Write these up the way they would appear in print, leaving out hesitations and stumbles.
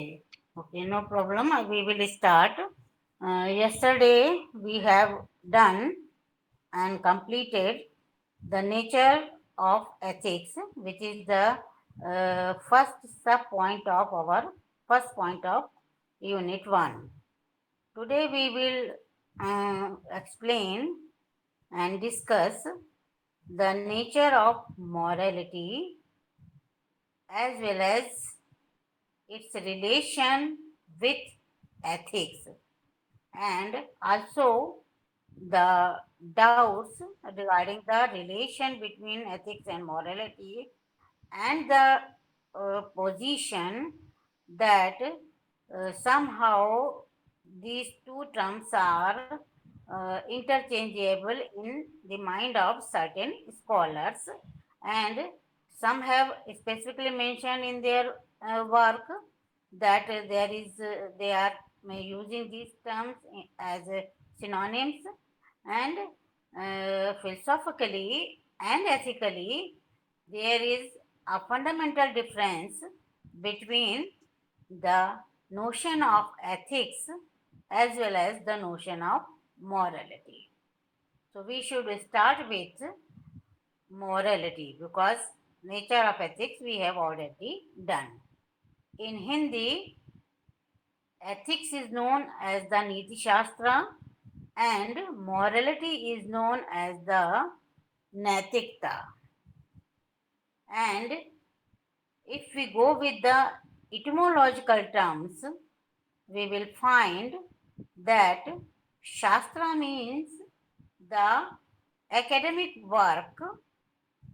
Okay, no problem. We will start. Yesterday we have done and completed the nature of ethics, which is the first sub point of our first point of Unit 1. Today we will explain and discuss the nature of morality as well as its relation with ethics, and also the doubts regarding the relation between ethics and morality, and the position that somehow these two terms are interchangeable in the mind of certain scholars, and some have specifically mentioned in their work that they are using these terms as synonyms, and philosophically and ethically there is a fundamental difference between the notion of ethics as well as the notion of morality. So we should start with morality because nature of ethics we have already done. In Hindi, ethics is known as the Niti Shastra and morality is known as the Naitikta. And if we go with the etymological terms, we will find that Shastra means the academic work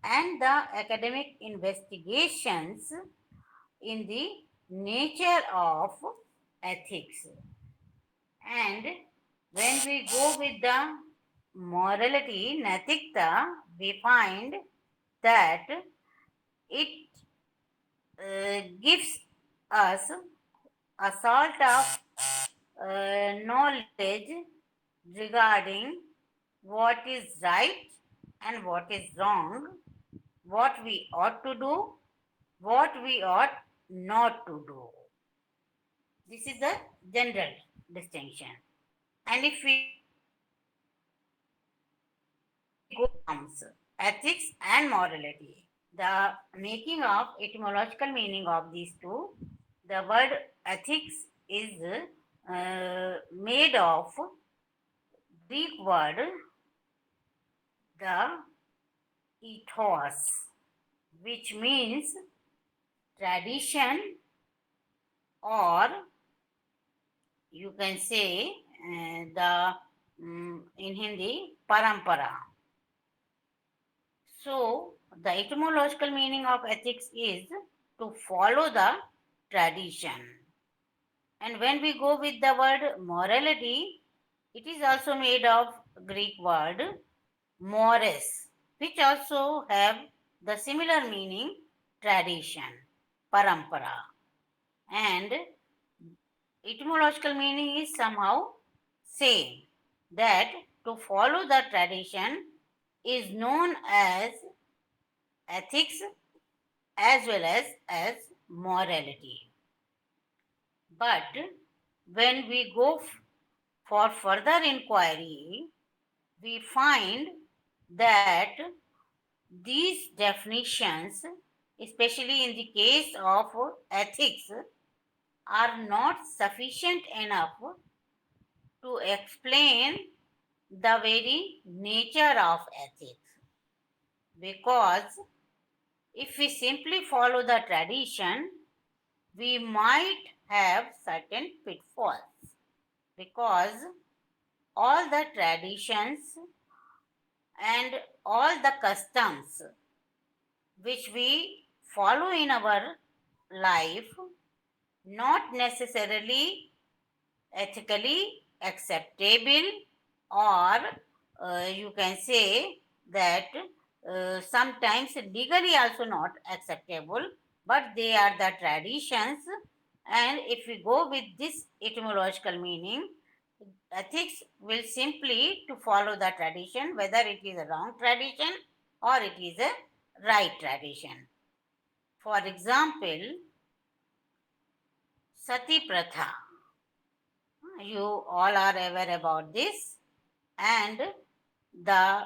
and the academic investigations in the nature of ethics. And when we go with the morality, Naitikta, we find that it gives us a sort of knowledge regarding what is right and what is wrong, what we ought to do, what we ought not to do. This is the general distinction. And if we go terms, ethics and morality, the making of etymological meaning of these two, the word ethics is made of Greek word the ethos, which means tradition, or you can say in Hindi parampara. So the etymological meaning of ethics is to follow the tradition. And when we go with the word morality, it is also made of Greek word mores, which also have the similar meaning tradition, parampara. And etymological meaning is somehow same, that to follow the tradition is known as ethics as well as morality. But when we go for further inquiry, we find that these definitions, especially in the case of ethics, are not sufficient enough to explain the very nature of ethics. Because if we simply follow the tradition, we might have certain pitfalls, because all the traditions and all the customs which we follow in our life not necessarily ethically acceptable, or you can say that sometimes legally also not acceptable, but they are the traditions. And if we go with this etymological meaning, ethics will simply to follow the tradition, whether it is a wrong tradition or it is a right tradition. For example, Sati Pratha. You all are aware about this, and the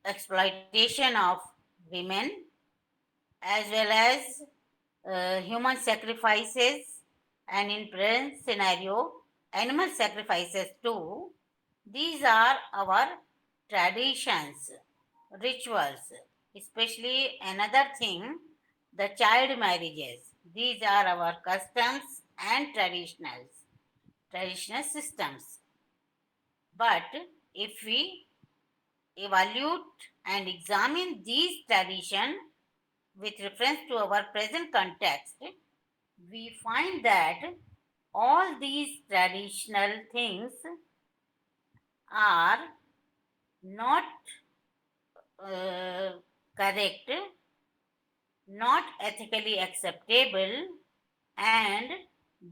exploitation of women, as well as human sacrifices, and in present scenario, animal sacrifices too. These are our traditions, rituals, especially another thing, the child marriages. These are our customs and traditional systems. But if we evaluate and examine these traditions with reference to our present context, we find that all these traditional things are not correct, not ethically acceptable, and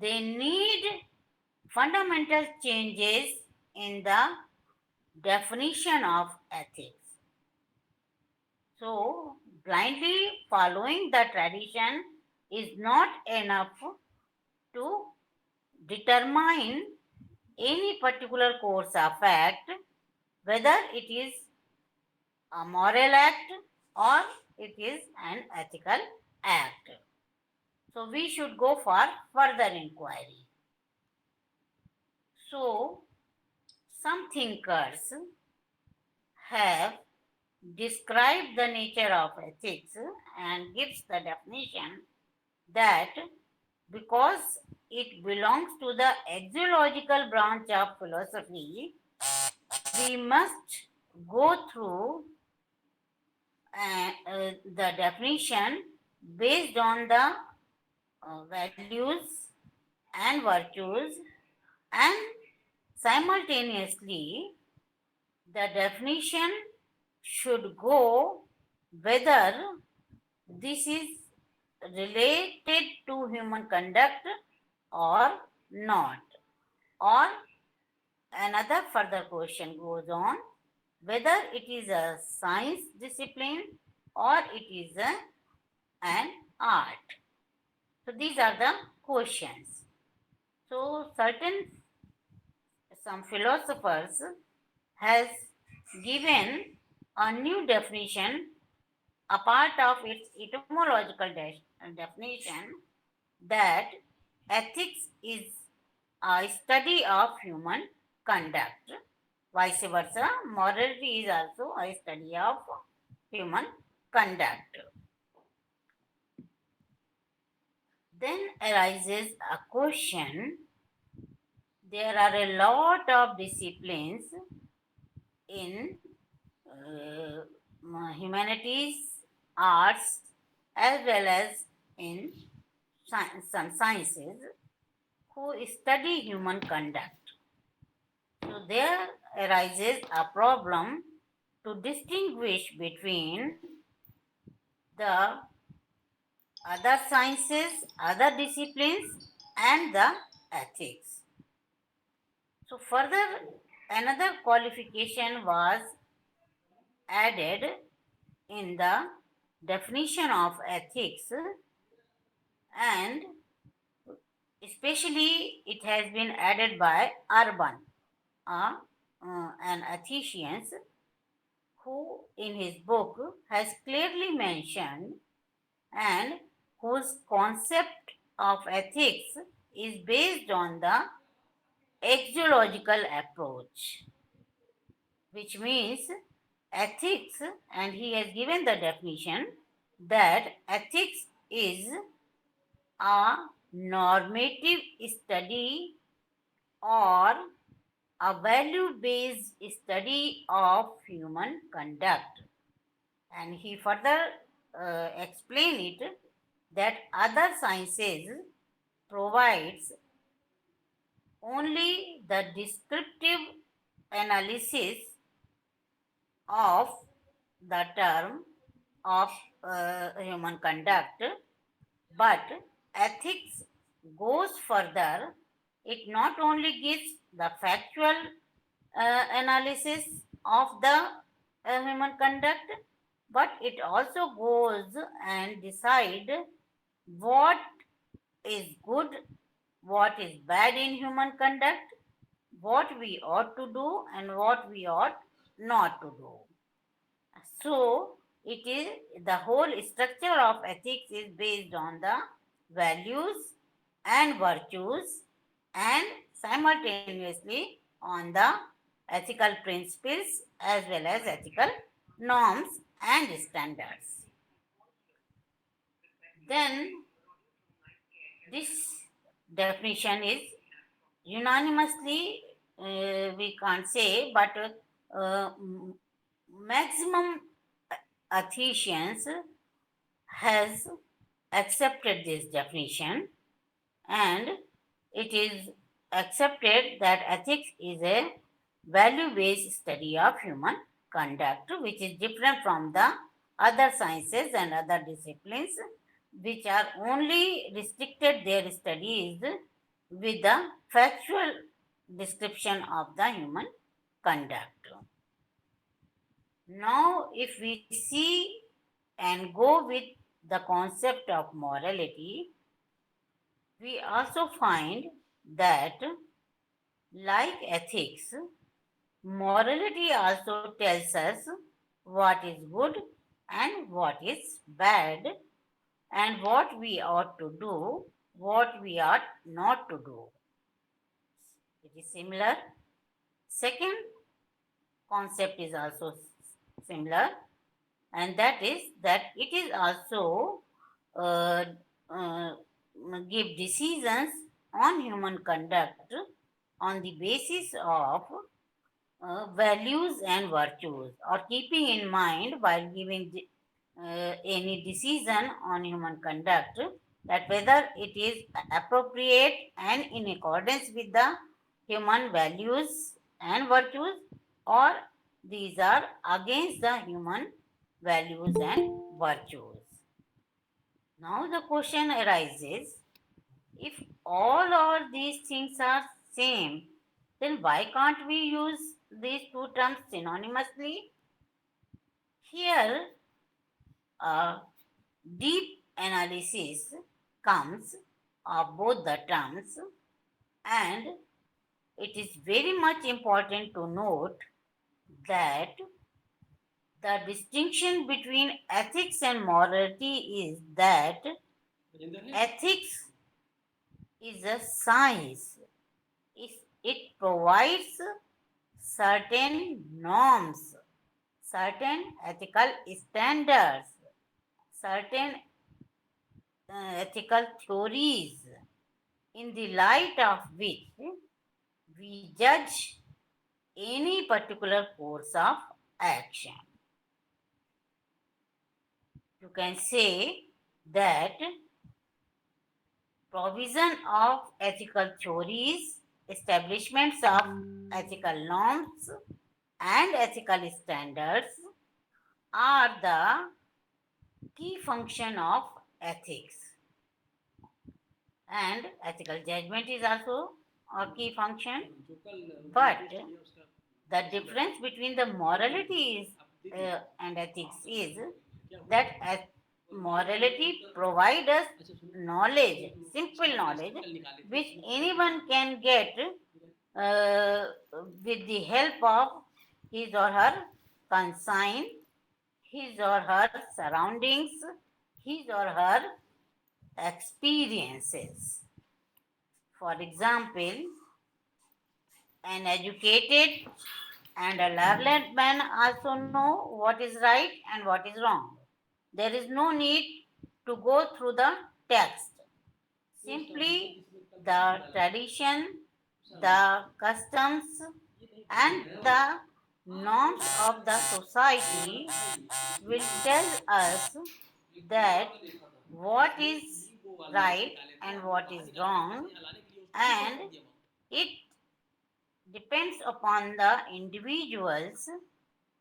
they need fundamental changes in the definition of ethics. So, blindly following the tradition is not enough to determine any particular course of act, whether it is a moral act or it is an ethical act. So, we should go for further inquiry. So, some thinkers have described the nature of ethics and gives the definition that because it belongs to the axiological branch of philosophy, we must go through the definition based on the values and virtues, and simultaneously the definition should go whether this is related to human conduct or not. Or another further question goes on whether it is a science discipline or it is an art. So these are the questions. So some philosophers has given a new definition a part of its etymological definition that ethics is a study of human conduct. Vice versa, morality is also a study of human conduct. Then arises a question. There are a lot of disciplines in humanities, arts, as well as in some sciences who study human conduct. So there arises a problem to distinguish between the other sciences, other disciplines, and the ethics. So further, another qualification was added in the definition of ethics, and especially it has been added by Urban, an ethician who in his book has clearly mentioned and whose concept of ethics is based on the axiological approach, which means ethics, and he has given the definition that ethics is a normative study or a value-based study of human conduct. And he further explained it that other sciences provides only the descriptive analysis of the term of human conduct, but ethics goes further. It not only gives the factual analysis of the human conduct, but it also goes and decide what is good, what is bad in human conduct, what we ought to do, and what we ought not to do. So, it is the whole structure of ethics is based on the values and virtues and simultaneously on the ethical principles as well as ethical norms and standards. Then, this definition is unanimously, we can't say, but maximum atheists has accepted this definition, and it is accepted that ethics is a value-based study of human conduct, which is different from the other sciences and other disciplines, which are only restricted their studies with the factual description of the human conduct. Now, if we see and go with the concept of morality, we also find that, like ethics, morality also tells us what is good and what is bad, and what we ought to do, what we ought not to do. It is similar. Second concept is also similar, and that is that it is also uh, uh, give decisions on human conduct on the basis of values and virtues, or keeping in mind while giving any decision on human conduct that whether it is appropriate and in accordance with the human values and virtues, or these are against the human values and virtues. Now the question arises, if all of these things are same, then why can't we use these two terms synonymously? Here, a deep analysis comes of both the terms, and it is very much important to note that the distinction between ethics and morality is that ethics is a science. It provides certain norms, certain ethical standards, certain ethical theories, in the light of which we judge any particular course of action. You can say that provision of ethical theories, establishments of ethical norms, and ethical standards are the key function of ethics. And ethical judgment is also a key function. But the difference between the morality and ethics is that morality provides us knowledge, simple knowledge, which anyone can get with the help of his or her conscience, his or her surroundings, his or her experiences. For example, an educated and a learned man also know what is right and what is wrong. There is no need to go through the text. Simply the tradition, the customs, and the norms of the society will tell us that what is right and what is wrong, and it depends upon the individuals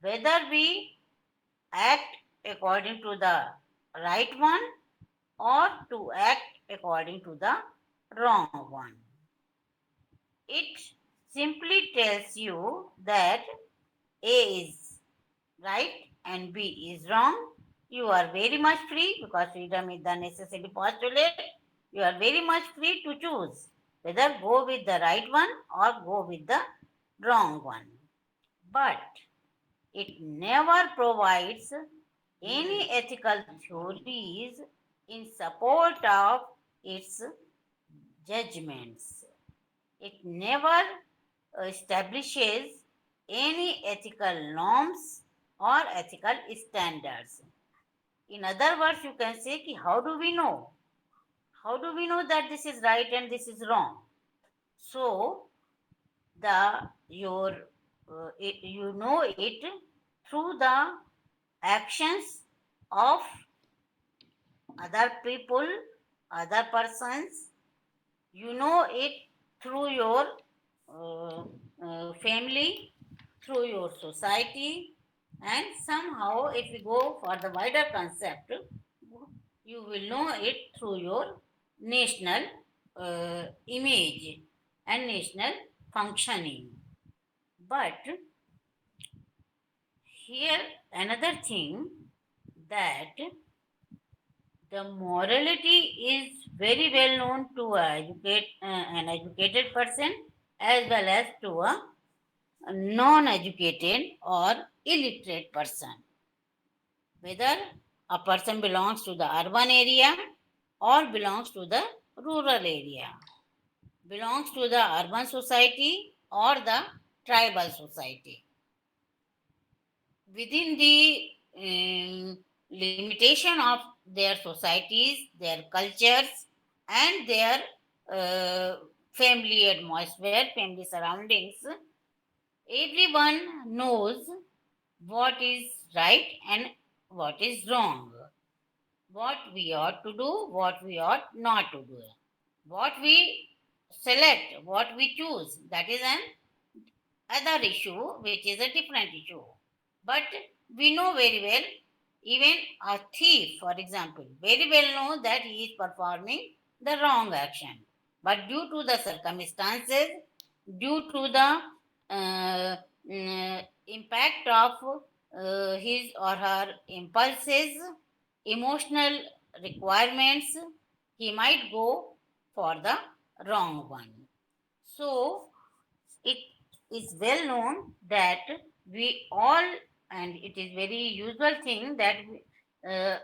whether we act according to the right one or to act according to the wrong one. It simply tells you that A is right and B is wrong. You are very much free because freedom is the necessary postulate. You are very much free to choose whether go with the right one or go with the wrong one. But it never provides any ethical theories in support of its judgments. It never establishes any ethical norms or ethical standards. In other words, you can say, ki, how do we know? How do we know that this is right and this is wrong? So, you know it through the actions of other people, other persons. You know it through your family, through your society, and somehow, if we go for the wider concept, you will know it through your national image and national functioning. But here, another thing, that the morality is very well known to an educated person as well as to a non-educated or illiterate person. Whether a person belongs to the urban area or belongs to the rural area, belongs to the urban society or the tribal society. Within the limitation of their societies, their cultures, and their family atmosphere, family surroundings, everyone knows what is right and what is wrong, what we ought to do, what we ought not to do, what we select, what we choose. That is an other issue, which is a different issue. But we know very well, even a thief, for example, very well know that he is performing the wrong action. But due to the circumstances, due to the impact of his or her impulses, emotional requirements, he might go for the wrong one. So, it is well known that we all, and it is very usual thing that uh,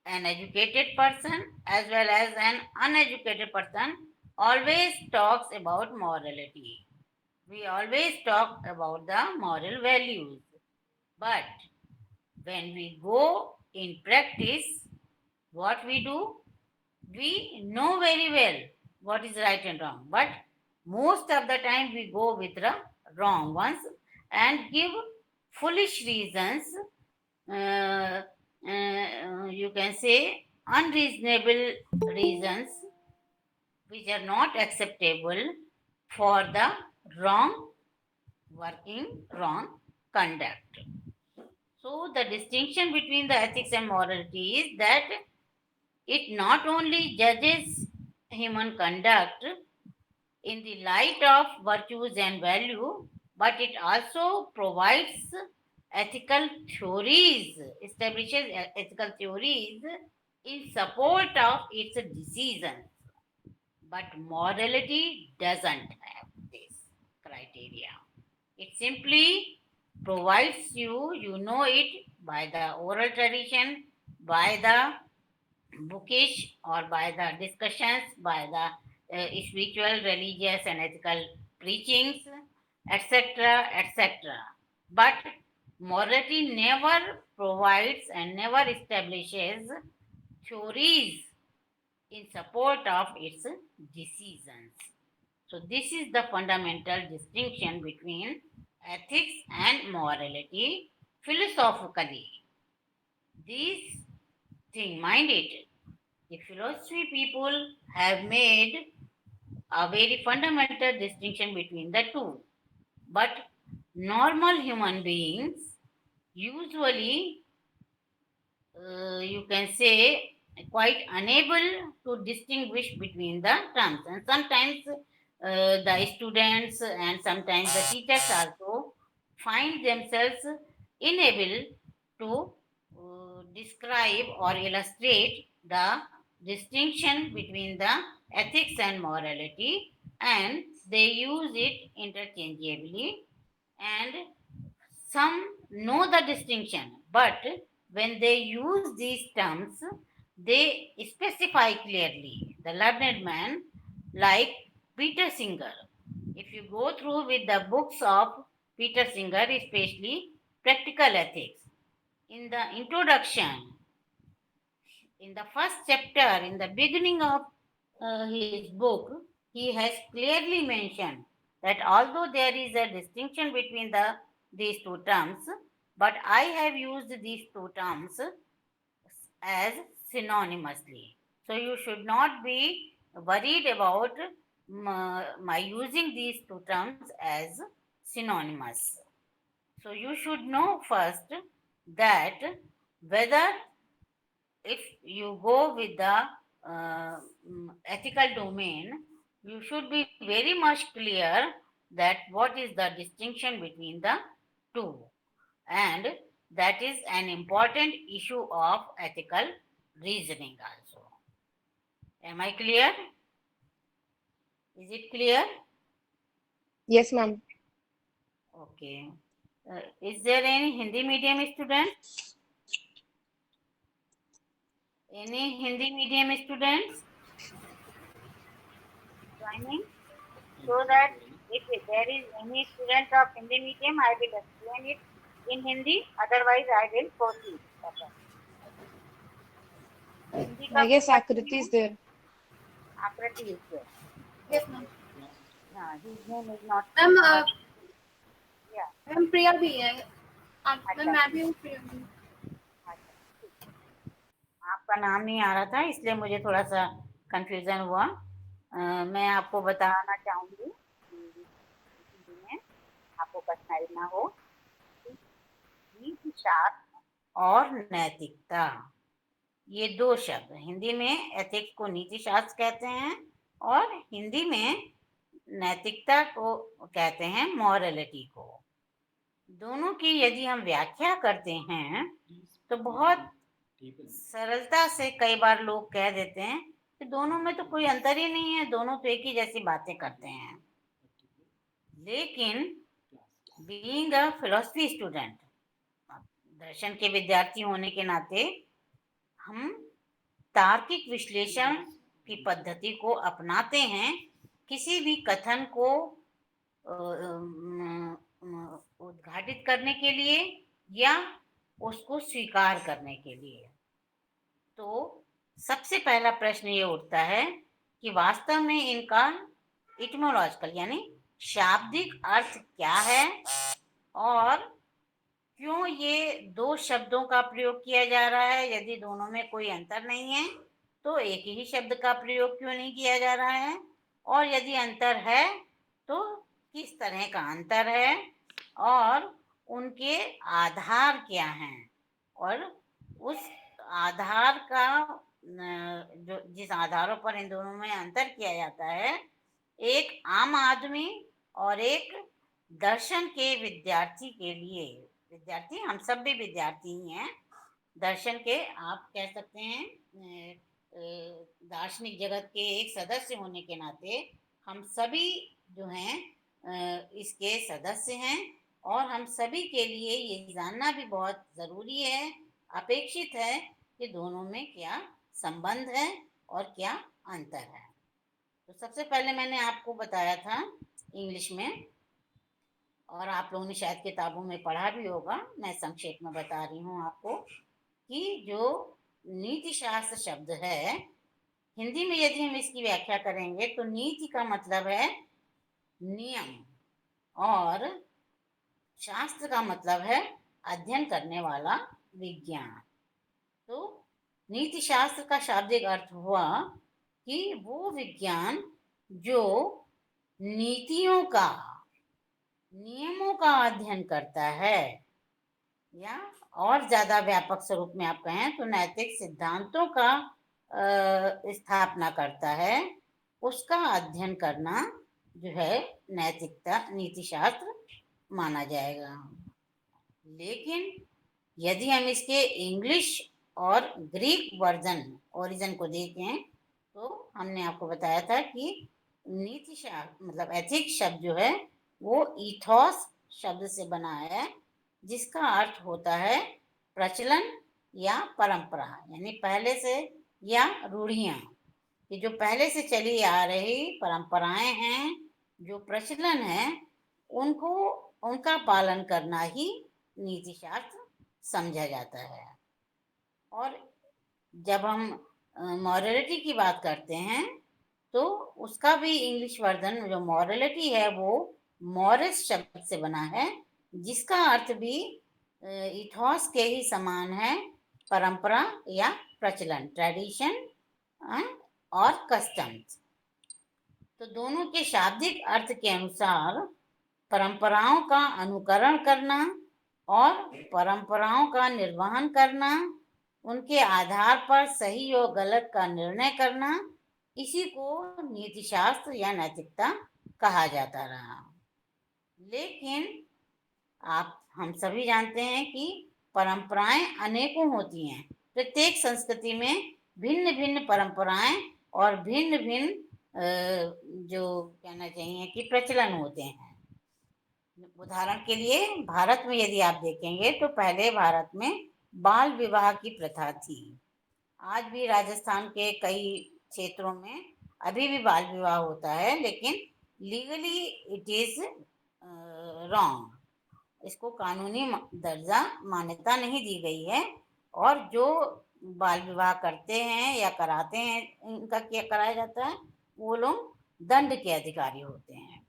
an educated person as well as an uneducated person always talks about morality. We always talk about the moral values. But when we go in practice, what we do, we know very well what is right and wrong. But most of the time we go with the wrong ones and give foolish reasons, you can say unreasonable reasons, which are not acceptable for the wrong working, wrong conduct. So, the distinction between the ethics and morality is that it not only judges human conduct in the light of virtues and value, but it also provides ethical theories, establishes ethical theories in support of its decisions. But morality doesn't have this criteria. It simply provides you, you know it by the oral tradition, by the bookish, or by the discussions, by the spiritual, religious, and ethical preachings, etc., etc. But morality never provides and never establishes theories in support of its decisions. So, this is the fundamental distinction between ethics and morality philosophically. These thing, mind it, the philosophy people have made a very fundamental distinction between the two. But normal human beings usually, you can say, quite unable to distinguish between the terms. And sometimes the students and sometimes the teachers also find themselves unable to describe or illustrate the distinction between the ethics and morality, and they use it interchangeably, and some know the distinction, but when they use these terms, they specify clearly. The learned man, like Peter Singer, if you go through with the books of Peter Singer, especially Practical Ethics, in the introduction, in the first chapter, in the beginning of his book, he has clearly mentioned that although there is a distinction between these two terms, but I have used these two terms as synonymously. So you should not be worried about my using these two terms as synonymous. So you should know first that whether if you go with the ethical domain, you should be very much clear that what is the distinction between the two. And that is an important issue of ethical reasoning also. Am I clear? Is it clear? Yes, ma'am. Okay. Is there any Hindi medium student? Any Hindi medium students joining? So that if there is any student of Hindi medium, I will explain it in Hindi. Otherwise, I will proceed. Hindi का I कोई guess बच्चा Akriti है? is there. आकृति is there. Yes, ma'am. हाँ, his name is not. Ma'am Yeah. Ma'am Priya भी है अच्छा। Ma'am मैं भी हूँ प्रिया भी अच्छा, ठीक है। आपका नाम नहीं आ रहा था, इसलिए मुझे थोड़ा सा कंफ्यूजन हुआ। मैं आपको बताना चाहूंगी हिंदी में, आपको कठिनाई ना हो। नीति शास्त्र और नैतिकता, ये दो शब्द हिंदी में एथिक्स को नीति शास्त्र कहते हैं और हिंदी में नैतिकता को कहते हैं मॉरलिटी को। दोनों की यदि हम व्याख्या करते हैं तो बहुत सरलता से कई बार लोग कह देते हैं कि दोनों में तो कोई अंतर ही नहीं है, दोनों तो एक ही जैसी बातें करते हैं। लेकिन बीइंग अ फिलोसफी स्टूडेंट, दर्शन के विद्यार्थी होने के नाते हम तार्किक विश्लेषण की पद्धति को अपनाते हैं किसी भी कथन को उद्घाटित करने के लिए या उसको स्वीकार करने के लिए। तो सबसे पहला प्रश्न ये उठता है कि वास्तव में इनका इटिमोलॉजिकल यानी शाब्दिक अर्थ क्या है और क्यों ये दो शब्दों का प्रयोग किया जा रहा है। यदि दोनों में कोई अंतर नहीं है तो एक ही शब्द का प्रयोग क्यों नहीं किया जा रहा है, और यदि अंतर है तो किस तरह का अंतर है और उनके आधार क्या हैं, और उस आधार का जो जिस आधारों पर इन दोनों में अंतर किया जाता है, एक आम आदमी और एक दर्शन के विद्यार्थी के लिए, विद्यार्थी हम सब भी विद्यार्थी ही हैं, दर्शन के आप कह सकते हैं दार्शनिक जगत के एक सदस्य होने के नाते हम सभी जो हैं इसके सदस्य हैं और हम सभी के लिए ये जानना भी बहुत ज़रूरी है, अपेक्षित है कि दोनों में क्या संबंध है और क्या अंतर है। तो सबसे पहले मैंने आपको बताया था इंग्लिश में, और आप लोगों ने शायद किताबों में पढ़ा भी होगा, मैं संक्षेप में बता रही हूँ आपको कि जो नीति शास्त्र शब्द है, हिंदी में यदि हम इसकी व्याख्या करेंगे तो नीति का मतलब है नियम और शास्त्र का मतलब है अध्ययन करने वाला विज्ञान। तो नीति शास्त्र का शाब्दिक अर्थ हुआ कि वो विज्ञान जो नीतियों का, नियमों का अध्ययन करता है, या और ज्यादा व्यापक स्वरूप में आप कहें तो नैतिक सिद्धांतों का स्थापना करता है, उसका अध्ययन करना जो है नैतिकता नीति शास्त्र माना जाएगा। लेकिन यदि हम इसके इंग्लिश और ग्रीक वर्जन ओरिजिन को देखें तो हमने आपको बताया था कि नीति शास्त्र मतलब एथिक्स शब्द जो है वो ईथोस शब्द से बना है, जिसका अर्थ होता है प्रचलन या परंपरा, यानी पहले से या रूढ़ियाँ, कि जो पहले से चली आ रही परंपराएं हैं, जो प्रचलन है, उनको उनका पालन करना ही नीति शास्त्र समझा जाता है। और जब हम मॉरलिटी की बात करते हैं तो उसका भी इंग्लिश वर्जन जो मॉरलिटी है वो मॉरस शब्द से बना है, जिसका अर्थ भी इथॉस के ही समान है, परंपरा या प्रचलन, ट्रेडिशन और कस्टम्स। तो दोनों के शाब्दिक अर्थ के अनुसार परंपराओं का अनुकरण करना और परंपराओं का निर्वहन करना, उनके आधार पर सही और गलत का निर्णय करना, इसी को नीतिशास्त्र या नैतिकता कहा जाता रहा। लेकिन हम सभी जानते हैं कि परंपराएं अनेकों होती हैं। प्रत्येक संस्कृति में भिन्न भिन्न परंपराएं और भिन्न भिन्न जो कहना चाहिए कि प्रचलन होते हैं। उदाहरण के लिए भारत में यदि आप देखेंगे तो पहले भारत में बाल विवाह की प्रथा थी। आज भी राजस्थान के कई क्षेत्रों में अभी भी बाल विवाह होता है, लेकिन लीगली इट इज रॉन्ग, इसको कानूनी दर्जा मान्यता नहीं दी गई है। और जो बाल विवाह करते हैं या कराते हैं, इनका क्या कराया जाता है, वो लोग दंड के अधिकारी होते हैं।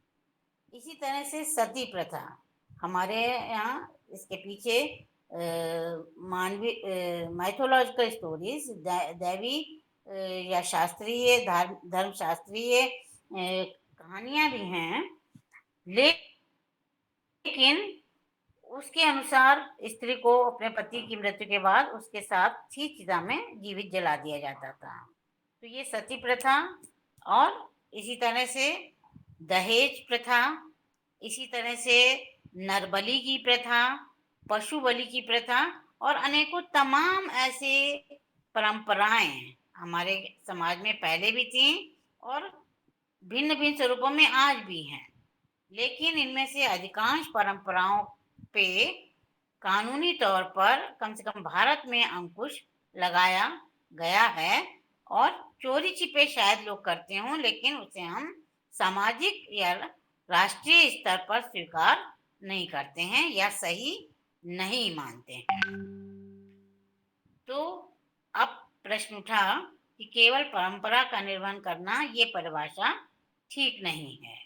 इसी तरह से सती प्रथा, हमारे यहाँ इसके पीछे मानवीय माइथोलॉजिकल स्टोरीज, दैवी या शास्त्रीय धर्म शास्त्रीय कहानियां भी हैं, लेकिन उसके अनुसार स्त्री को अपने पति की मृत्यु के बाद उसके साथ ही चिता में जीवित जला दिया जाता था। तो ये सती प्रथा, और इसी तरह से दहेज प्रथा, इसी तरह से नरबलि की प्रथा, पशु बलि की प्रथा और अनेकों तमाम ऐसे परंपराएं हमारे समाज में पहले भी थी और भिन्न भिन्न स्वरूपों में आज भी हैं। लेकिन इनमें से अधिकांश परंपराओं पे कानूनी तौर पर कम से कम भारत में अंकुश लगाया गया है, और चोरी छिपे शायद लोग करते हों, लेकिन उसे हम सामाजिक या राष्ट्रीय स्तर पर स्वीकार नहीं करते हैं या सही नहीं मानते हैं। तो अब प्रश्न उठा कि केवल परंपरा का निर्वहन करना ये परिभाषा ठीक नहीं है।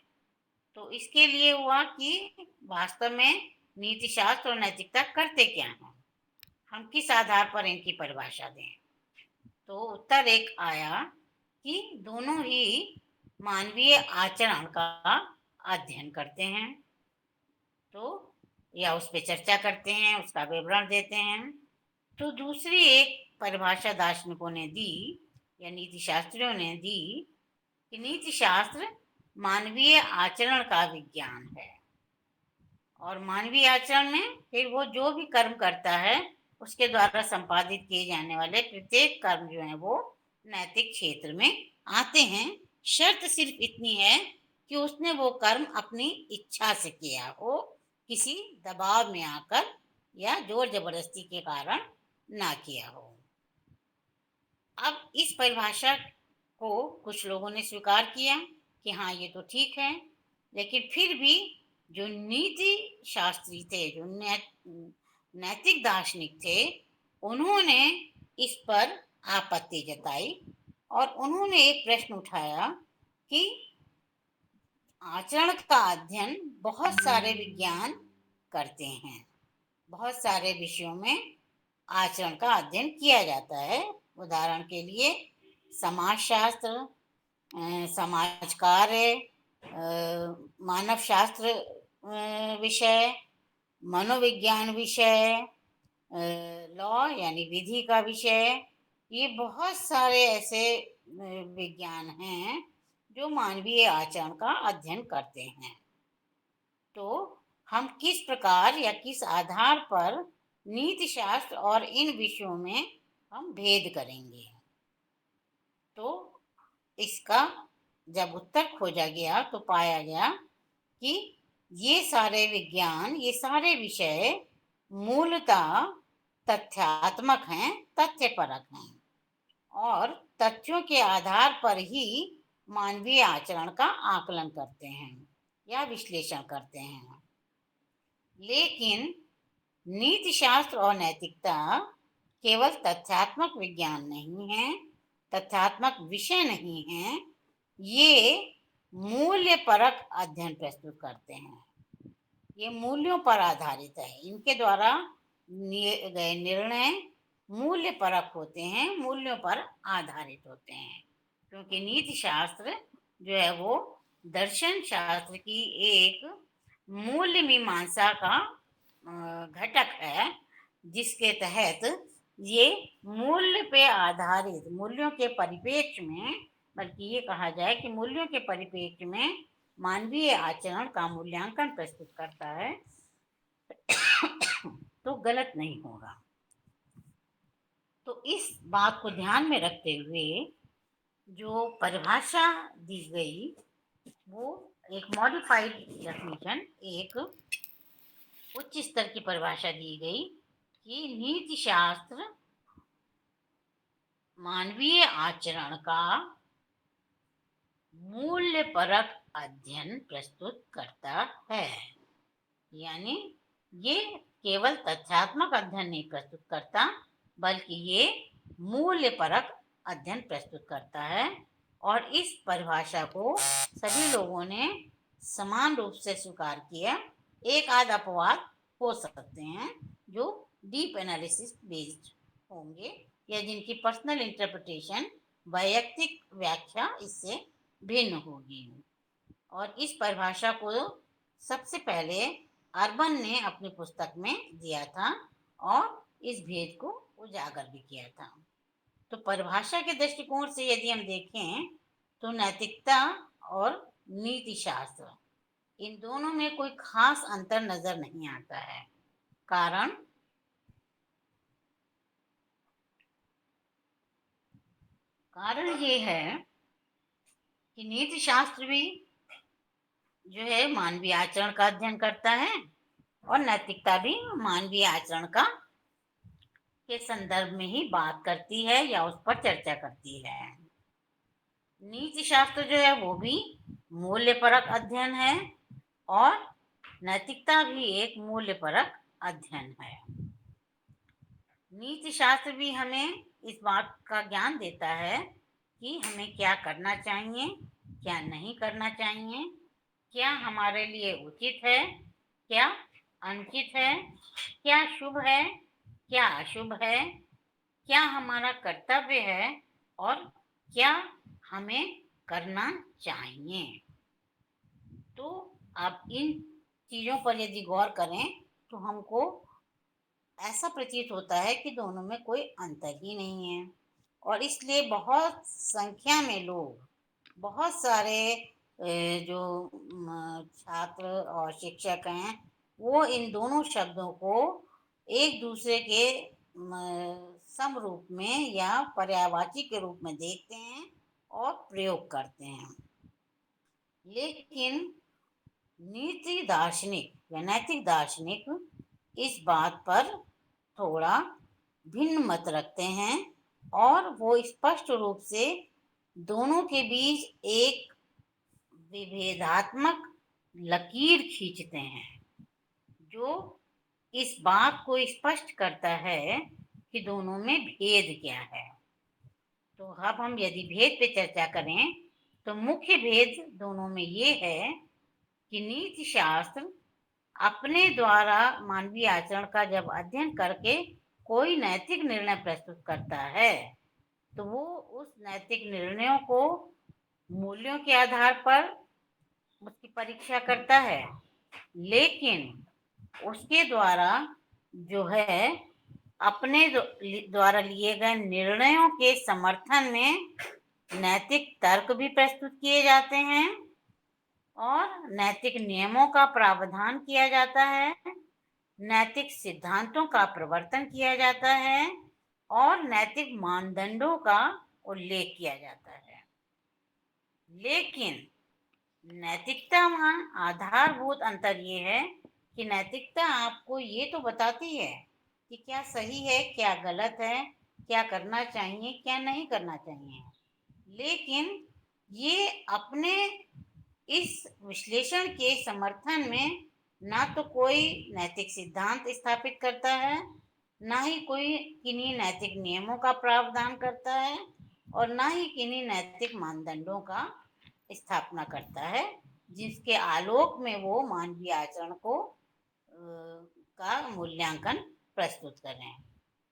तो इसके लिए हुआ कि वास्तव में नीति शास्त्र और नैतिकता करते क्या हैं, हम किस आधार पर इनकी परिभाषा दें। तो उत्तर एक आया कि दोनों ही मानवीय आचरण का अध्ययन करते हैं, तो या उस पर चर्चा करते हैं, उसका विवरण देते हैं। तो दूसरी एक परिभाषा दार्शनिकों ने दी या नीति शास्त्रियों ने दी कि नीति शास्त्र मानवीय आचरण का विज्ञान है, और मानवीय आचरण में फिर वो जो भी कर्म करता है उसके द्वारा संपादित किए जाने वाले प्रत्येक कर्म जो है वो नैतिक क्षेत्र में आते हैं। शर्त सिर्फ इतनी है कि उसने वो कर्म अपनी इच्छा से किया हो, किसी दबाव में आकर या जोर जबरदस्ती के कारण ना किया हो। अब इस परिभाषा को कुछ लोगों ने स्वीकार किया कि हाँ ये तो ठीक है, लेकिन फिर भी जो नीति शास्त्री थे, जो नैतिक दार्शनिक थे, उन्होंने इस पर आपत्ति जताई और उन्होंने एक प्रश्न उठाया कि आचरण का अध्ययन बहुत सारे विज्ञान करते हैं, बहुत सारे विषयों में आचरण का अध्ययन किया जाता है। उदाहरण के लिए समाजशास्त्र, समाज कार्य, मानव शास्त्र विषय, मनोविज्ञान विषय, लॉ यानी विधि का विषय, ये बहुत सारे ऐसे विज्ञान हैं जो मानवीय आचरण का अध्ययन करते हैं। तो हम किस प्रकार या किस आधार पर नीति शास्त्र और इन विषयों में हम भेद करेंगे। तो इसका जब उत्तर खोजा गया तो पाया गया कि ये सारे विज्ञान, ये सारे विषय मूलतः तथ्यात्मक हैं, तथ्यपरक हैं और तथ्यों के आधार पर ही मानवीय आचरण का आकलन करते हैं या विश्लेषण करते हैं। लेकिन नीति शास्त्र और नैतिकता केवल तथ्यात्मक विज्ञान नहीं है, तथ्यात्मक विषय नहीं है, ये मूल्य परक अध्ययन प्रस्तुत करते हैं। ये मूल्यों पर आधारित है, इनके द्वारा लिए गए निर्णय मूल्य परक होते हैं, मूल्यों पर आधारित होते हैं। क्योंकि नीति शास्त्र जो है वो दर्शन शास्त्र की एक मूल्य मीमांसा का घटक है, जिसके तहत ये मूल्य पे आधारित, मूल्यों के परिप्रेक्ष्य में, बल्कि ये कहा जाए कि मूल्यों के परिप्रेक्ष्य में मानवीय आचरण का मूल्यांकन प्रस्तुत करता है तो गलत नहीं होगा। तो इस बात को ध्यान में रखते हुए जो परिभाषा दी गई वो एक मॉडिफाइड डेफिनेशन, एक उच्च स्तर की परिभाषा दी गई कि नीति शास्त्र मानवीय आचरण का मूल्य परक अध्ययन प्रस्तुत करता है। यानी ये केवल तथ्यात्मक अध्ययन नहीं प्रस्तुत करता, बल्कि ये मूल्य परक अध्ययन प्रस्तुत करता है। और इस परिभाषा को सभी लोगों ने समान रूप से स्वीकार किया। एक आध अपवाद हो सकते हैं जो डीप एनालिसिस बेस्ड होंगे या जिनकी पर्सनल इंटरप्रिटेशन, वैयक्तिक व्याख्या इससे भिन्न होगी। और इस परिभाषा को सबसे पहले अर्बन ने अपनी पुस्तक में दिया था और इस भेद को उजागर भी किया था। तो परिभाषा के दृष्टिकोण से यदि हम देखें तो नैतिकता और नीति शास्त्र, इन दोनों में कोई खास अंतर नजर नहीं आता है। कारण ये है कि नीति शास्त्र भी जो है मानवीय आचरण का अध्ययन करता है और नैतिकता भी मानवीय आचरण का के संदर्भ में ही बात करती है या उस पर चर्चा करती है। नीति शास्त्र जो है वो भी मूल्यपरक अध्ययन है और नैतिकता भी एक मूल्यपरक अध्ययन है। नीति शास्त्र भी हमें इस बात का ज्ञान देता है कि हमें क्या करना चाहिए, क्या नहीं करना चाहिए, क्या हमारे लिए उचित है, क्या अनुचित है, क्या शुभ है, क्या अशुभ है, क्या हमारा कर्तव्य है और क्या हमें करना चाहिए। तो आप इन चीज़ों पर यदि गौर करें तो हमको ऐसा प्रतीत होता है कि दोनों में कोई अंतर ही नहीं है। और इसलिए बहुत संख्या में लोग, बहुत सारे जो छात्र और शिक्षक हैं वो इन दोनों शब्दों को एक दूसरे के समरूप में या पर्यायवाची के रूप में देखते हैं और प्रयोग करते हैं। लेकिन नीति दार्शनिक या नैतिक दार्शनिक इस बात पर थोड़ा भिन्न मत रखते हैं और वो स्पष्ट रूप से दोनों के बीच एक विभेदात्मक लकीर खींचते हैं जो इस बात को स्पष्ट करता है कि दोनों में भेद क्या है। तो अब हम यदि भेद पे चर्चा करें तो मुख्य भेद दोनों में ये है कि नीति शास्त्र अपने द्वारा मानवीय आचरण का जब अध्ययन करके कोई नैतिक निर्णय प्रस्तुत करता है तो वो उस नैतिक निर्णयों को मूल्यों के आधार पर उसकी परीक्षा करता है, लेकिन उसके द्वारा जो है अपने द्वारा लिए गए निर्णयों के समर्थन में नैतिक तर्क भी प्रस्तुत किए जाते हैं और नैतिक नियमों का प्रावधान किया जाता है, नैतिक सिद्धांतों का प्रवर्तन किया जाता है और नैतिक मानदंडों का उल्लेख किया जाता है। लेकिन नैतिकता में आधारभूत अंतर ये है कि नैतिकता आपको ये तो बताती है कि क्या सही है, क्या गलत है, क्या करना चाहिए, क्या नहीं करना चाहिए, लेकिन ये अपने इस विश्लेषण के समर्थन में ना तो कोई नैतिक सिद्धांत स्थापित करता है, ना ही कोई किन्हीं नैतिक नियमों का प्रावधान करता है, और ना ही किन्हीं नैतिक मानदंडों का स्थापना करता है जिसके आलोक में वो मानवीय आचरण को का मूल्यांकन प्रस्तुत करें।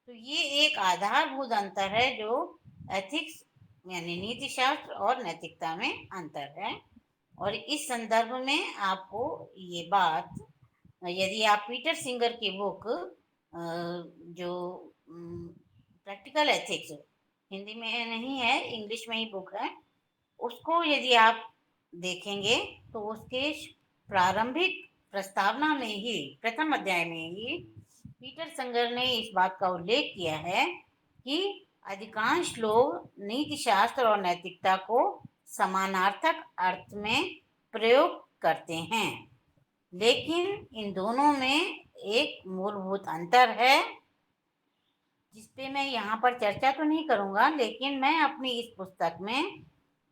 तो ये एक आधारभूत अंतर है जो एथिक्स यानी नीति शास्त्र और नैतिकता में अंतर है। और इस संदर्भ में आपको ये बात, यदि आप पीटर सिंगर की बुक जो प्रैक्टिकल एथिक्स, हिंदी में नहीं है, इंग्लिश में ही बुक है, उसको यदि आप देखेंगे तो उसके प्रारंभिक प्रस्तावना में ही, प्रथम अध्याय में ही पीटर सिंगर ने इस बात का उल्लेख किया है कि अधिकांश लोग नीति शास्त्र और नैतिकता को समानार्थक अर्थ में प्रयोग करते हैं, लेकिन इन दोनों में एक मूलभूत अंतर है जिसपे मैं यहाँ पर चर्चा तो नहीं करूँगा, लेकिन मैं अपनी इस पुस्तक में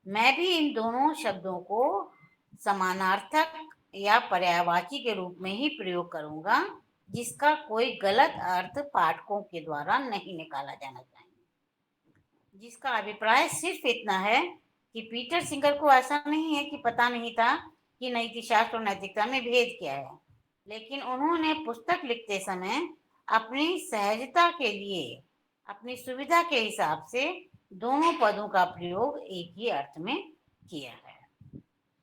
मैं भी इन दोनों शब्दों को समानार्थक या पर्यायवाची के रूप में ही प्रयोग करूँगा, जिसका कोई गलत अर्थ पाठकों के द्वारा नहीं निकाला जाना चाहिए। जिसका अभिप्राय सिर्फ इतना है कि पीटर सिंगर को ऐसा नहीं है कि पता नहीं था कि नीति शास्त्र और नैतिकता में भेद क्या है, लेकिन उन्होंने पुस्तक लिखते समय अपनी सहजता के लिए, अपनी सुविधा के हिसाब से दोनों पदों का प्रयोग एक ही अर्थ में किया है।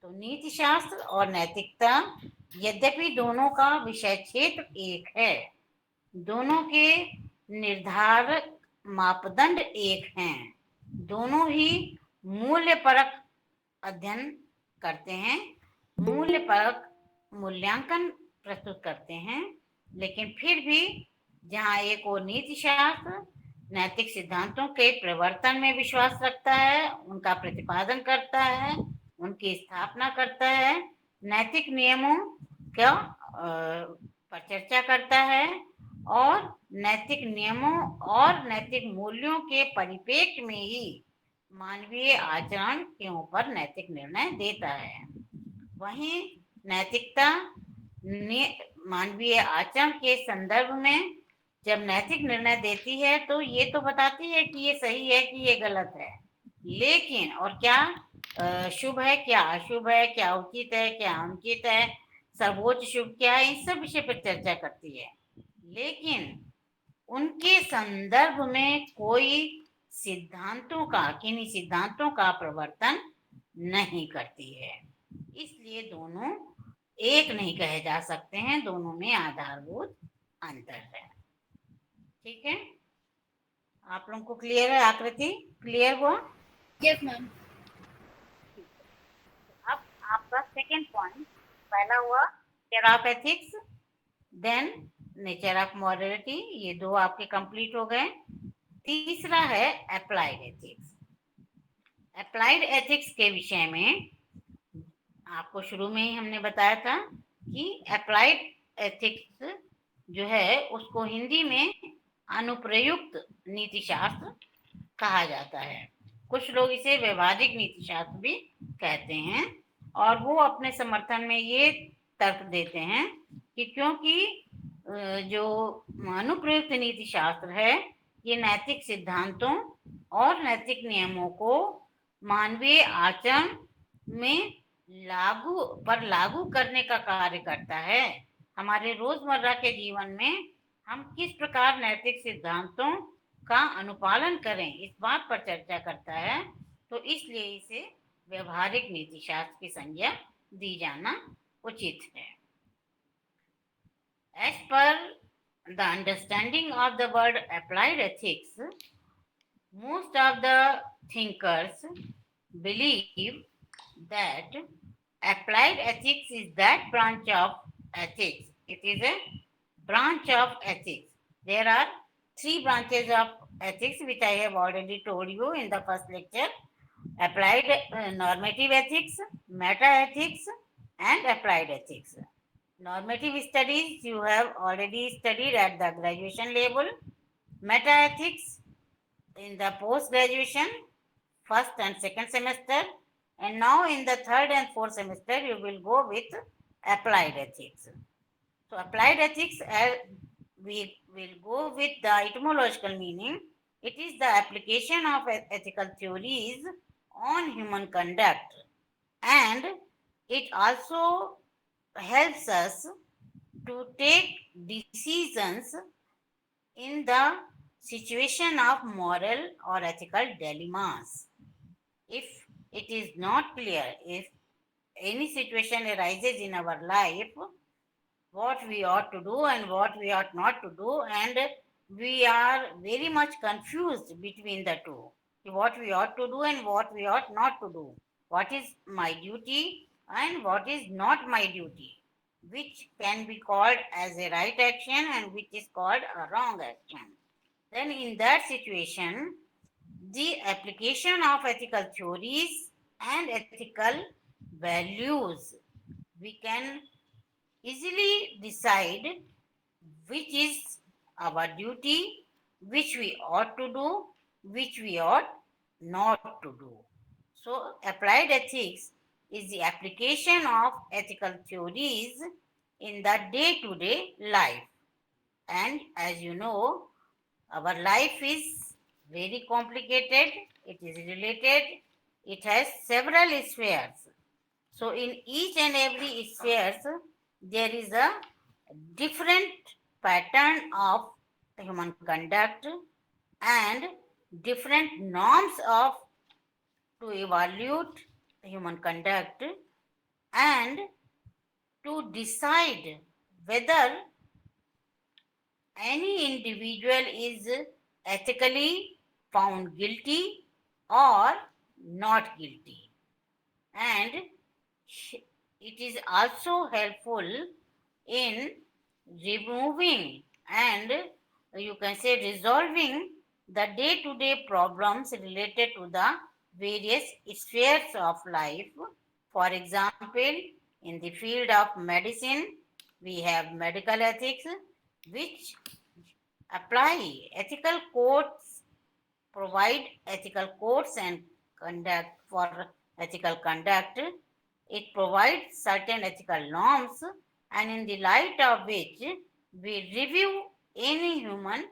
तो नीति शास्त्र और नैतिकता, यद्यपि दोनों का विषय क्षेत्र एक है, दोनों के निर्धारक मापदंड एक हैं, दोनों ही मूल्यपरक अध्ययन करते हैं, मूल्यपरक मूल्यांकन प्रस्तुत करते हैं, लेकिन फिर भी जहाँ एक और नीति शास्त्र नैतिक सिद्धांतों के प्रवर्तन में विश्वास रखता है, उनका प्रतिपादन करता है, उनकी स्थापना करता है, नैतिक नियमों का पर चर्चा करता है और नैतिक नियमों और नैतिक मूल्यों के परिप्रेक्ष्य में ही मानवीय आचरण के ऊपर नैतिक निर्णय देता है। वहीं नैतिकता मानवीय आचरण के संदर्भ में जब नैतिक निर्णय देती है तो ये तो बताती है कि ये सही है कि ये गलत है, लेकिन और क्या शुभ है, क्या अशुभ है, क्या उचित है, क्या अनुचित है, सर्वोच्च शुभ क्या है, इन सब विषय पर चर्चा करती है, लेकिन उनके संदर्भ में कोई सिद्धांतों का, किन्हीं सिद्धांतों का प्रवर्तन नहीं करती है। इसलिए दोनों एक नहीं कहे जा सकते हैं, दोनों में आधारभूत अंतर है। ठीक है, आप लोगों को क्लियर है? आकृति क्लियर हुआ? Yes, ma'am. अब आपका सेकेंड पॉइंट, पहला हुआ nature of ethics, then nature of morality, ये दो आपके कंप्लीट हो गए। तीसरा है अप्लाइड एथिक्स। अप्लाइड एथिक्स के विषय में आपको शुरू में ही हमने बताया था कि अप्लाइड एथिक्स जो है उसको हिंदी में अनुप्रयुक्त नीति शास्त्र कहा जाता है। कुछ लोग इसे व्यवहारिक नीति शास्त्र भी कहते हैं और वो अपने समर्थन में ये तर्क देते हैं कि क्योंकि जो अनुप्रयुक्त नीति शास्त्र है ये नैतिक सिद्धांतों और नैतिक नियमों को मानवीय आचरण में लागू करने का कार्य करता है। हमारे रोजमर्रा के जीवन में हम किस प्रकार नैतिक सिद्धांतों का अनुपालन करें, इस बात पर चर्चा करता है, तो इसलिए इसे व्यवहारिक नीति शास्त्र की संज्ञा दी जाना उचित है। As per the understanding of the word applied ethics, most of the thinkers believe that applied ethics is that branch of ethics. It is a branch of ethics. There are three branches of ethics, which I have already told you in the first lecture. Applied normative ethics, meta ethics, and applied ethics. Normative studies you have already studied at the graduation level. Meta ethics in the post graduation, first and second semester, and now in the third and fourth semester you will go with applied ethics. So applied ethics, we will go with the etymological meaning. It is the application of ethical theories on human conduct, and it also helps us to take decisions in the situation of moral or ethical dilemmas. If it is not clear, if any situation arises in our life, what we ought to do and what we ought not to do, and we are very much confused between the two. What we ought to do and what we ought not to do. What is my duty and what is not my duty, which can be called as a right action and which is called a wrong action. Then in that situation, the application of ethical theories and ethical values, we can easily decide which is our duty, which we ought to do, which we ought not to do. So, applied ethics is the application of ethical theories in the day to day life. And as you know, our life is very complicated, it is related, it has several spheres. So, in each and every spheres, there is a different pattern of human conduct and different norms of to evaluate human conduct and to decide whether any individual is ethically found guilty or not guilty. And it is also helpful in removing and you can say resolving the day to day problems related to the various spheres of life. For example, in the field of medicine, we have medical ethics, which apply ethical codes, provide ethical codes and conduct for ethical conduct. It provides certain ethical norms, and in the light of which we review any human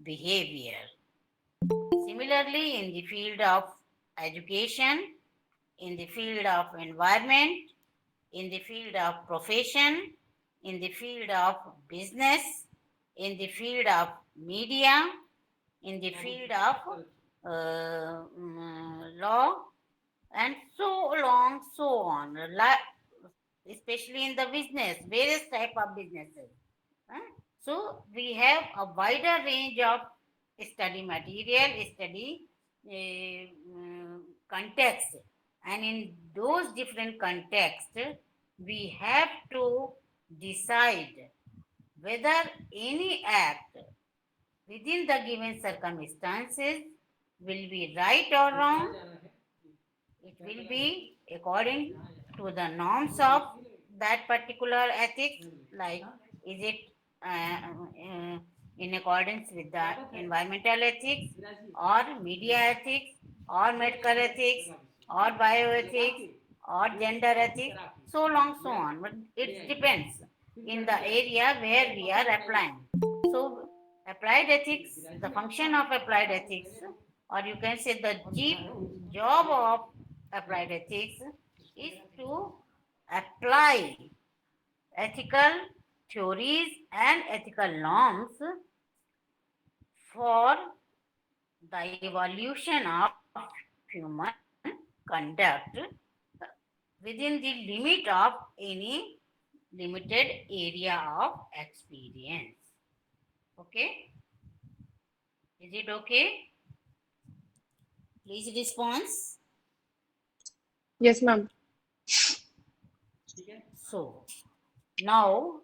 behavior. Similarly, in the field of education, in the field of environment, in the field of profession, in the field of business, in the field of media, in the field of law, and so long, so on. Especially in the business, various type of businesses. So we have a wider range of study material, study context, and in those different contexts, we have to decide whether any act within the given circumstances will be right or wrong. It will be according to the norms of that particular ethics, like is it in accordance with the environmental ethics or media ethics or medical ethics or bioethics or gender ethics, so long, so on. But it depends in the area where we are applying. So, applied ethics, the function of applied ethics, or you can say the chief job of applied ethics is to apply ethical theories and ethical norms for the evolution of human conduct within the limit of any limited area of experience. Okay? Is it okay? Please response. Yes, ma'am. So, now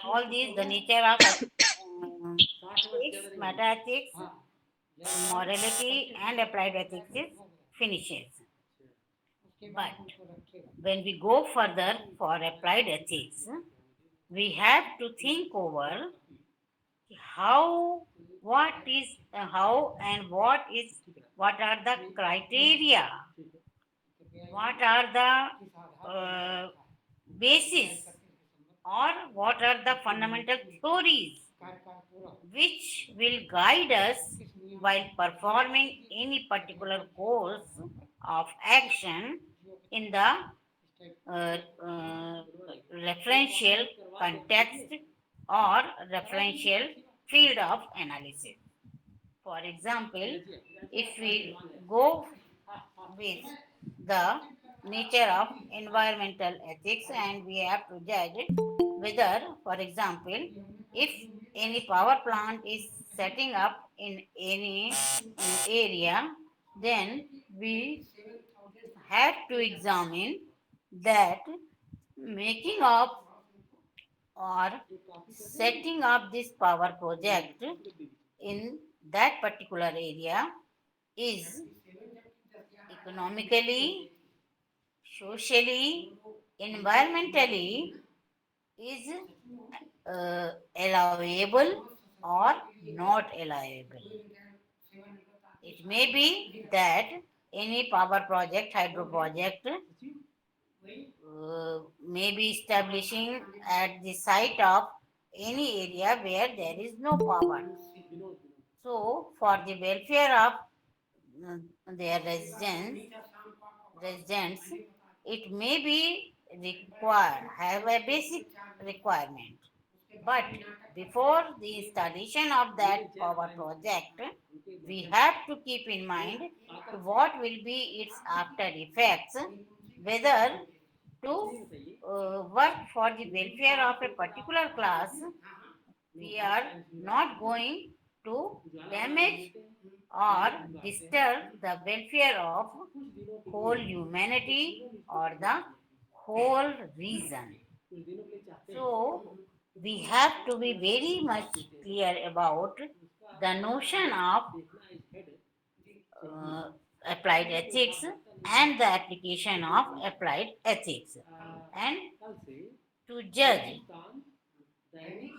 all these the nature of ethics, meta ethics, morality and applied ethics is finishes. But when we go further for applied ethics, we have to think over how, how and what are the criteria, what are the basis, or what are the fundamental theories which will guide us while performing any particular course of action in the referential context or referential field of analysis. For example, if we go with the nature of environmental ethics and we have to judge whether, for example, if any power plant is setting up in any area, then we have to examine that making of or setting up this power project in that particular area is economically, socially, environmentally is allowable or not allowable. It may be that any power project, hydro project, may be establishing at the site of any area where there is no power. So, for the welfare of their residents, it may be have a basic requirement. But before the installation of that power project, we have to keep in mind what will be its after effects, whether to work for the welfare of a particular class, we are not going to damage or disturb the welfare of whole humanity or the whole region. So we have to be very much clear about the notion of applied ethics and the application of applied ethics, and to judge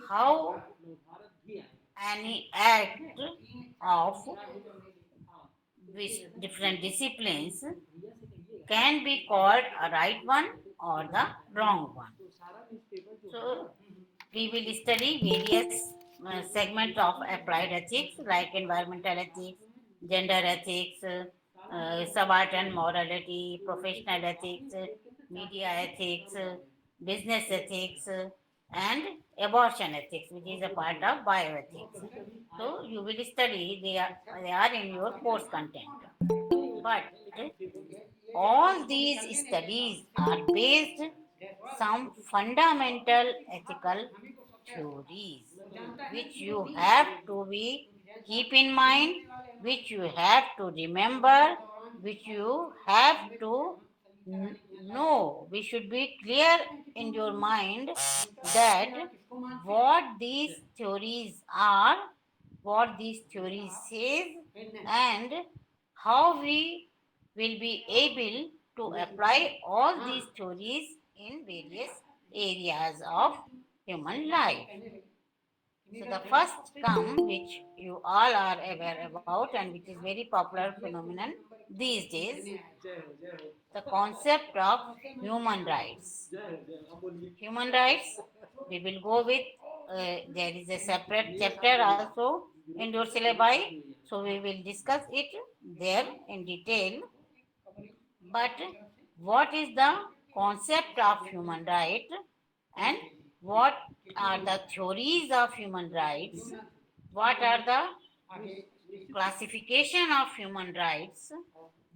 how any act of which different disciplines can be called a right one or the wrong one. So we will study various segments of applied ethics like environmental ethics, gender ethics, subaltern morality, professional ethics, media ethics, business ethics, and abortion ethics, which is a part of bioethics. So you will study, they are in your course content. But all these studies are based some fundamental ethical theories which you have to be keep in mind, which you have to remember, which you have to know. We should be clear in your mind that what these theories are, what these theories says, and how we will be able to apply all these theories in various areas of human life. So the first come, which you all are aware about and which is very popular phenomenon these days, the concept of human rights. Human rights, we will go with, there is a separate chapter also in your syllabi, so we will discuss it there in detail. But what is the concept of human right and what are the theories of human rights? What are the classification of human rights?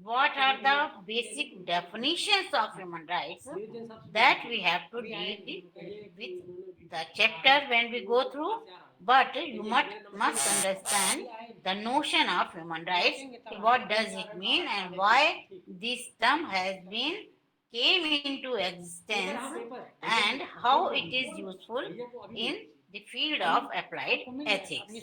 What are the basic definitions of human rights? That we have to deal with the chapter when we go through. But you must understand the notion of human rights. What does it mean and why this term has been came into existence and how it is useful in the field of applied ethics.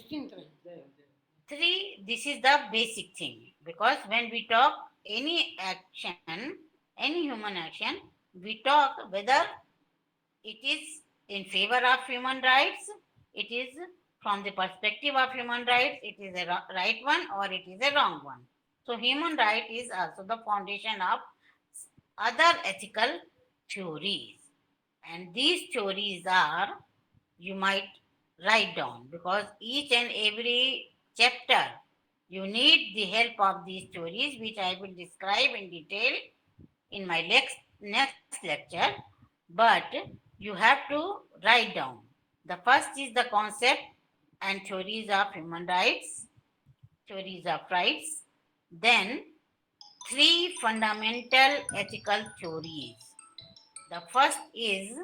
Three, this is the basic thing, because when we talk any action, any human action, we talk whether it is in favor of human rights, it is from the perspective of human rights, it is a right one or it is a wrong one. So human right is also the foundation of other ethical theories. And these theories are, you might write down, because each and every chapter you need the help of these theories, which I will describe in detail in my next lecture. But you have to write down. The first is the concept and theories of human rights, theories of rights. Then three fundamental ethical theories. The first is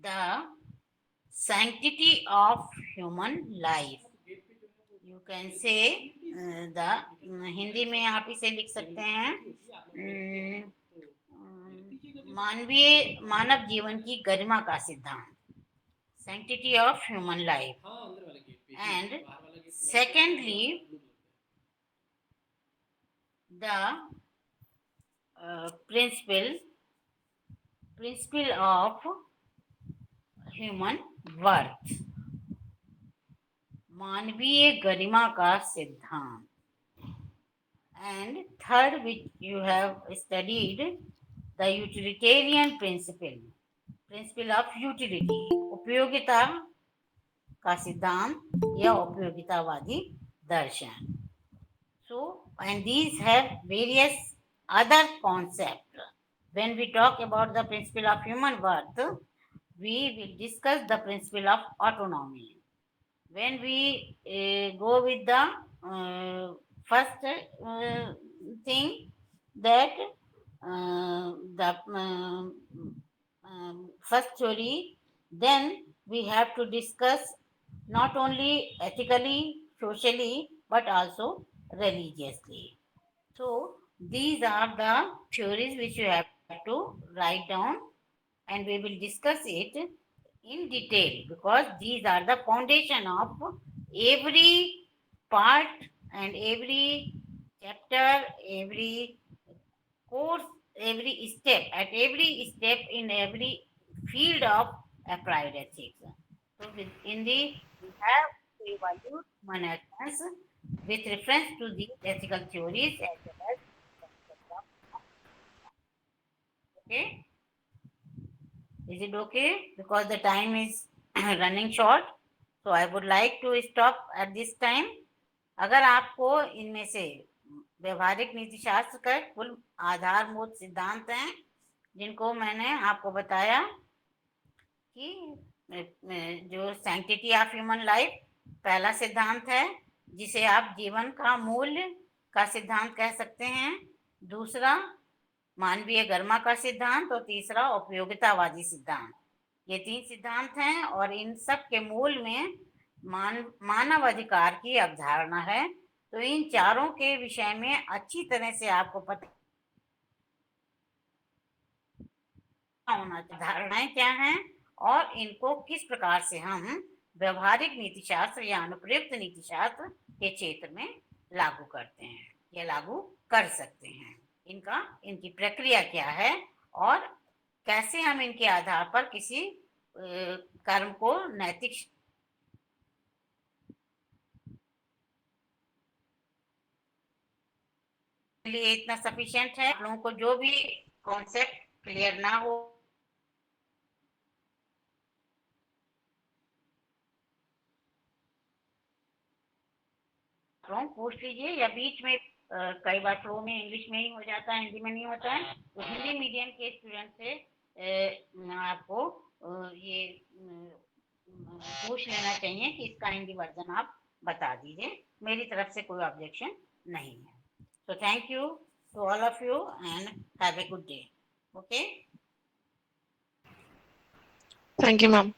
the sanctity of human life. You can say the Hindi में आप इसे लिख सकते हैं मानव जीवन की गरिमा का सिद्धांत, sanctity of human life. And secondly, the principle of human worth, मानवीय गरिमा का सिद्धांत. And third, which you have studied, the utilitarian principle of utility, उपयोगिता का सिद्धांत या उपयोगितावादी दर्शन. So, and these have various other concepts. When we talk about the principle of human worth, we will discuss the principle of autonomy. When we go with the first thing, that the first theory, then we have to discuss not only ethically, socially, but also religiously. So these are the theories which you have to write down, and we will discuss it in detail, because these are the foundation of every part and every chapter, every course, every step, at every step in every field of applied ethics. So in the we have to evaluate human actions with reference to the ethical theories as well as. Okay, is it okay? Because the time is running short, so I would like to stop at this time. अगर आपको इनमें से व्यवहारिक नीति शास्त्र का कुल आधारभूत सिद्धांत हैं, जिनको मैंने आपको बताया कि जो सैंक्टिटी ऑफ ह्यूमन लाइफ पहला सिद्धांत है, जिसे आप जीवन का मूल्य का सिद्धांत कह सकते हैं, दूसरा मानवीय गरिमा का सिद्धांत, और तीसरा उपयोगितावादी सिद्धांत. ये तीन सिद्धांत हैं, और इन सब के मूल में मानव अधिकार की अवधारणा है. तो इन चारों के विषय में अच्छी तरह से आपको पता होना चाहिए धारणाएं क्या हैं और इनको किस प्रकार से हम व्यवहारिक नीति शास्त्र या अनुप्रयुक्त नीति शास्त्र के क्षेत्र में लागू करते हैं या लागू कर सकते हैं. इनकी प्रक्रिया क्या है और कैसे हम इनके आधार पर किसी कर्म को नैतिक लिए इतना सफिशिएंट है. आप लोगों को जो भी कॉन्सेप्ट क्लियर ना हो पूछ लीजिए, या बीच में कई बार फ्लो में इंग्लिश में ही हो जाता है, हिंदी में नहीं होता है, तो हिंदी मीडियम के स्टूडेंट से आपको ये पूछ लेना चाहिए कि इसका हिंदी वर्जन आप बता दीजिए. मेरी तरफ से कोई ऑब्जेक्शन नहीं है. So thank you to all of you and have a good day. Okay. Thank you, ma'am.